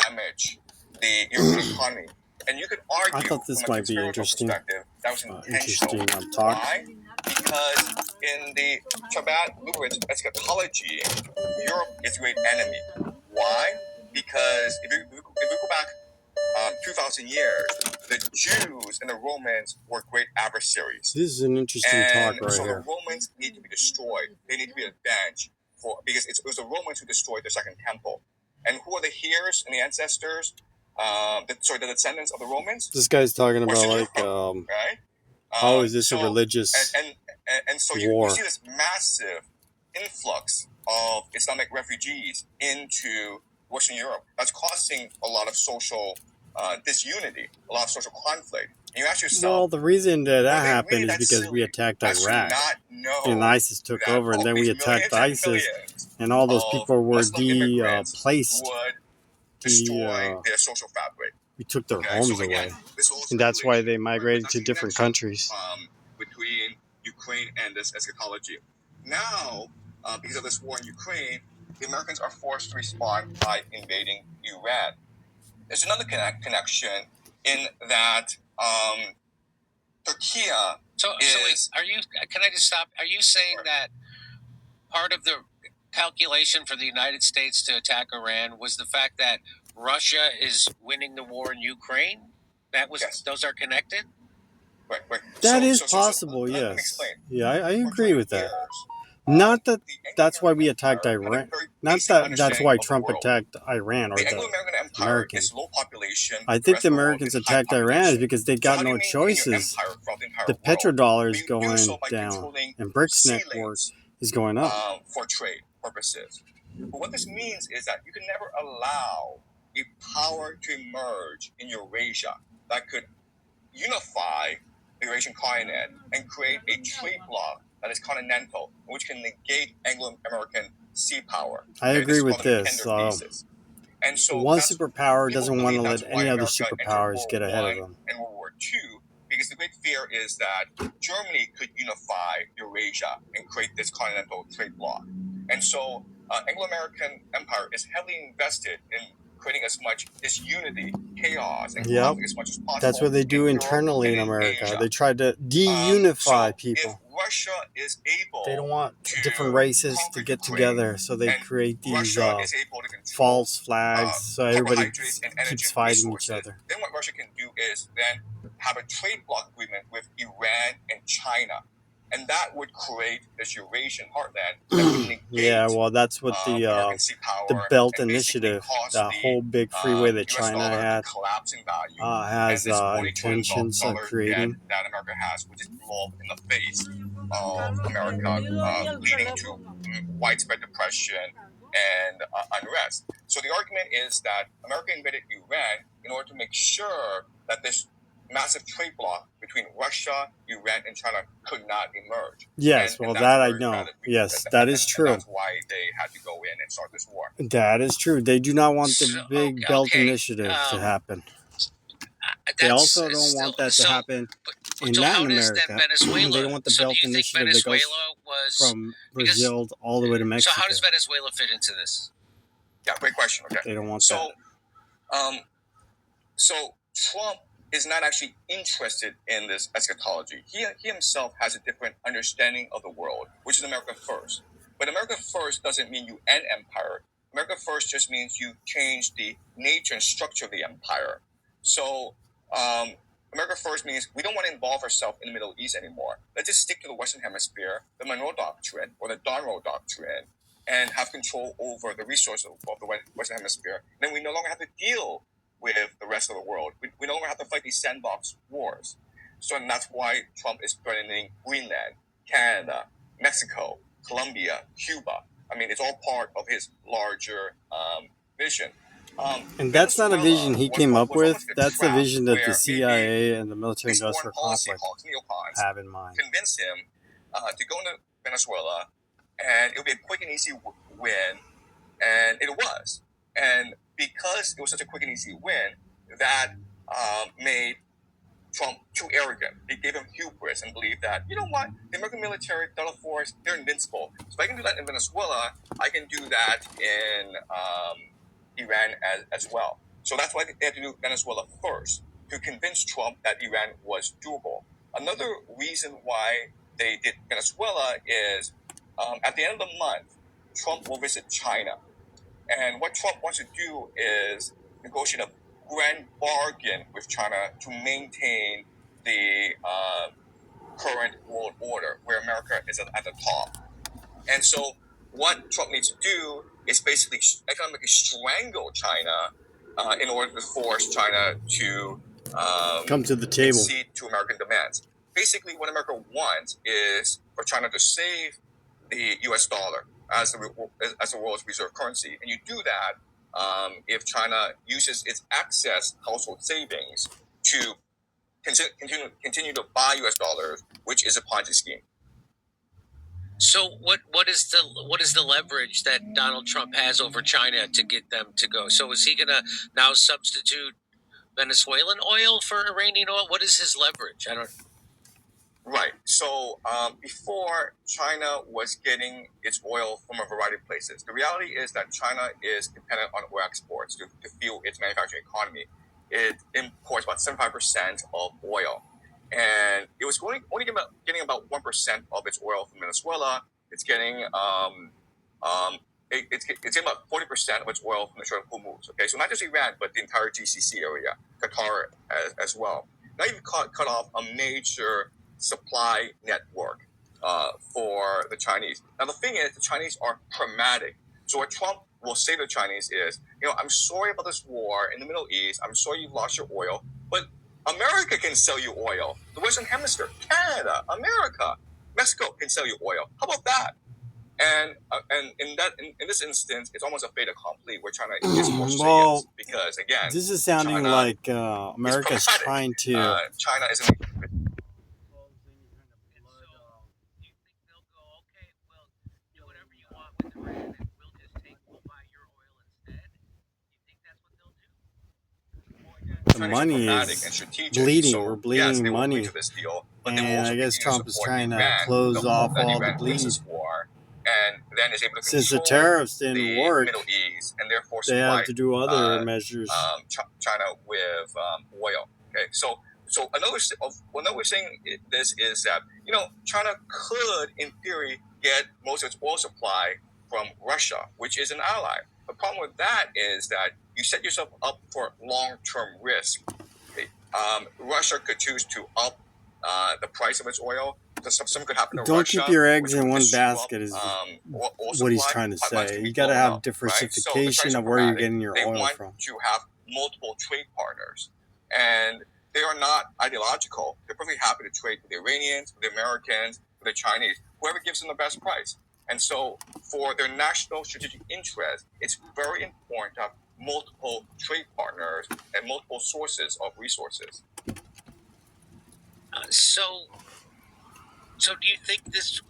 damage the European economy. And you could argue I thought this from a might be conspiratorial interesting. perspective that was intentional. Interesting talk. Why? Because in the Chabad-Lubavitch eschatology, Europe is great enemy. Why? Because if we go back 2,000 years, the Jews and the Romans were great adversaries. This is an interesting talk right so here. the Romans need to be destroyed. They need to be avenged because it was the Romans who destroyed the Second Temple. And who are the heirs and the ancestors? The descendants of the Romans. This guy's talking about Europe, like, right? how is this a religious and so war? You see this massive influx of Islamic refugees into Western Europe. That's causing a lot of social disunity, a lot of social conflict. And you ask yourself, well, the reason that happened is because we attacked Iraq, and ISIS took over, and then we attacked ISIS, and all those people were displaced. Destroy their social fabric. We took their homes away, and that's why they migrated to different countries. Between Ukraine and this eschatology. Now, because of this war in Ukraine, the Americans are forced to respond by invading Iran. There's another connection in that Turkey. So wait, can I just stop? Are you saying that part of the calculation for the United States to attack Iran was the fact that Russia is winning the war in Ukraine? Those are connected? Right. That is possible, yes. Yeah, I agree with that. Not that that's why we attacked Iran. Not that that's why Trump attacked Iran or the Americans. I think the Americans attacked Iran because they got no choices. The petrodollar is going down and BRICS network is going up. For trade purposes. But what this means is that you can never allow a power to emerge in Eurasia that could unify the Eurasian continent and create a trade bloc that is continental, which can negate Anglo-American sea power. I agree with this. And so one superpower doesn't want to let any other superpowers get ahead of them. And World War II, because the great fear is that Germany could unify Eurasia and create this continental trade bloc. And so Anglo-American empire is heavily invested in creating as much disunity, chaos, and conflict as much as possible. That's what they do internally in America. Asia. They try to de-unify people. If Russia is able, they don't want different races to get together, so they create these false flags, so everybody keeps fighting each other. Then what Russia can do is then have a trade bloc agreement with Iran and China. And that would create this Eurasian heartland. That would negate, yeah, well, that's what the Belt Initiative, the whole big freeway that China has intentions of creating. That America has, which is blown in the face of America, leading to widespread depression and unrest. So the argument is that America invaded Iran in order to make sure that this massive trade bloc between Russia, Iran, and China could not emerge. Yes, and that I know. Yes, that is true. That's why they had to go in and start this war. That is true. They do not want the big Belt Initiative to happen. They also don't want that to happen in Latin America. They don't want the Belt Initiative that goes from Brazil all the way to Mexico. So how does Venezuela fit into this? Yeah, great question. Okay, they don't want that. So Trump is not actually interested in this eschatology. He himself has a different understanding of the world, which is America first. But America first doesn't mean you end empire. America first just means you change the nature and structure of the empire. So America first means we don't want to involve ourselves in the Middle East anymore. Let's just stick to the Western Hemisphere, the Monroe Doctrine or the Monroe Doctrine, and have control over the resources of the Western Hemisphere. Then we no longer have to deal with the rest of the world. We no longer have to fight these sandbox wars. So and that's why Trump is threatening Greenland, Canada, Mexico, Colombia, Cuba. I mean, it's all part of his larger vision. And that's not a vision he came up with. That's a vision that the CIA and the military-industrial complex have in mind. Convince him to go into Venezuela, and it would be a quick and easy win, and it was. And because it was such a quick and easy win, that made Trump too arrogant. It gave him hubris and believed that, you know what, the American military, Delta Force, they're invincible. So if I can do that in Venezuela, I can do that Iran as well. So that's why they had to do Venezuela first to convince Trump that Iran was doable. Another reason why they did Venezuela is at the end of the month, Trump will visit China. And what Trump wants to do is negotiate a grand bargain with China to maintain the current world order where America is at the top. And so what Trump needs to do is basically economically strangle China in order to force China to come to the table, concede to American demands. Basically, what America wants is for China to save the U.S. dollar as the world's reserve currency, and you do that if China uses its excess household savings to continue to buy U.S. dollars, which is a Ponzi scheme. So what is the leverage that Donald Trump has over China to get them to go? So is he going to now substitute Venezuelan oil for Iranian oil? What is his leverage? I don't. Right. So before, China was getting its oil from a variety of places. The reality is that China is dependent on oil exports to fuel its manufacturing economy. It imports about 75% of oil. And it was only getting about 1% of its oil from Venezuela. It's getting it's getting about 40% of its oil from the Strait of Hormuz. Okay, so not just Iran, but the entire GCC area, Qatar as well. Now you've cut off a major supply network for the Chinese. Now the thing is, the Chinese are pragmatic. So what Trump will say to the Chinese is, I'm sorry about this war in the Middle East. I'm sorry you lost your oil, but America can sell you oil. The Western Hemisphere, Canada, America, Mexico can sell you oil. How about that? And in this instance, it's almost a fait accompli where China is forced to say yes because again, this is sounding China like America's trying to. China isn't. The money is bleeding. So, we're bleeding money. And I guess Trump is trying to close off all the bleed. And then is able to since the tariffs didn't work, Middle East, and therefore they have to do other measures. China with oil. Okay, so another way saying this is that China could, in theory, get most of its oil supply from Russia, which is an ally. The problem with that is that you set yourself up for long-term risk. Okay? Russia could choose to up the price of its oil. Something could happen to Don't Russia, keep your eggs in one basket is what he's trying to say. You got to have diversification so of where you're getting your oil from. They want to have multiple trade partners. And they are not ideological. They're perfectly happy to trade with the Iranians, with the Americans, with the Chinese, whoever gives them the best price. And so for their national strategic interest, it's very important to have multiple trade partners and multiple sources of resources. So do you think this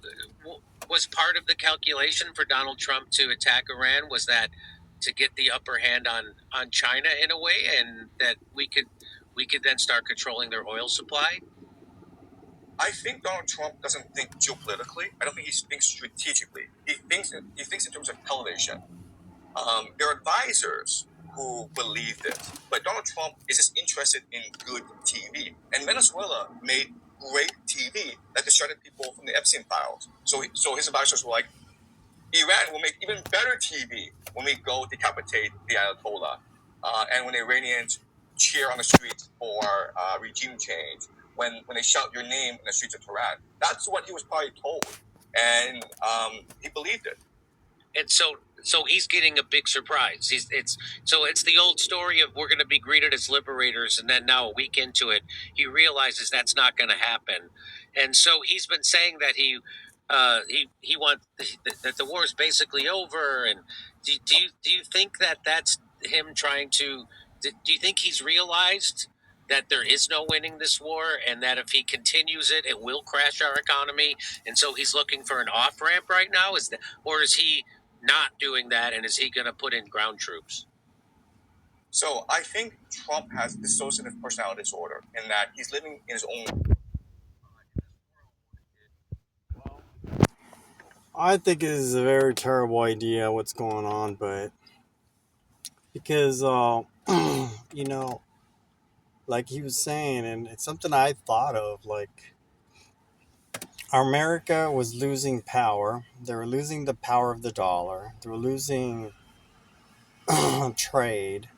was part of the calculation for Donald Trump to attack Iran? Was that to get the upper hand on China in a way, and that we could then start controlling their oil supply? I think Donald Trump doesn't think geopolitically. I don't think he thinks strategically. He thinks in terms of television. There are advisors who believe this, but Donald Trump is just interested in good TV. And Venezuela made great TV that distracted people from the Epstein files. So his advisors were like, Iran will make even better TV when we go decapitate the Ayatollah, and when the Iranians cheer on the streets for regime change, when they shout your name in the streets of Tehran. That's what he was probably told, and he believed it. And so he's getting a big surprise. It's the old story of we're going to be greeted as liberators, and then now a week into it, he realizes that's not going to happen, and so he's been saying that he wants that the war is basically over. And do you think that that's him trying to? Do you think he's realized that there is no winning this war, and that if he continues it, it will crash our economy? And so he's looking for an off ramp right now. Or is he not doing that, and is he going to put in ground troops? So I think Trump has dissociative personality disorder in that he's living in his own. I think it is a very terrible idea what's going on, but because you know, like he was saying, and it's something I thought of. Like America was losing power. They were losing the power of the dollar. They were losing trade.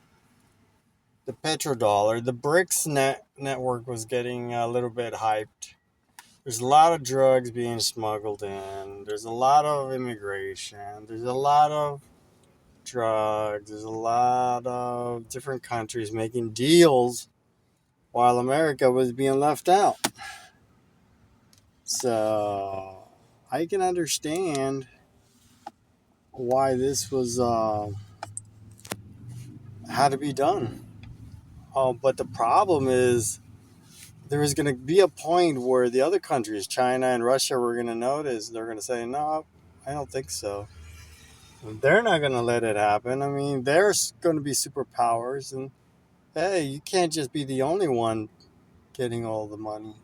The petrodollar, the BRICS network was getting a little bit hyped. There's a lot of drugs being smuggled in. There's a lot of immigration. There's a lot of drugs. There's a lot of different countries making deals while America was being left out. So I can understand why this was had to be done. But the problem is there is going to be a point where the other countries, China and Russia, were going to notice. They're going to say, no, I don't think so. They're not going to let it happen. I mean, there's going to be superpowers. And hey, you can't just be the only one getting all the money.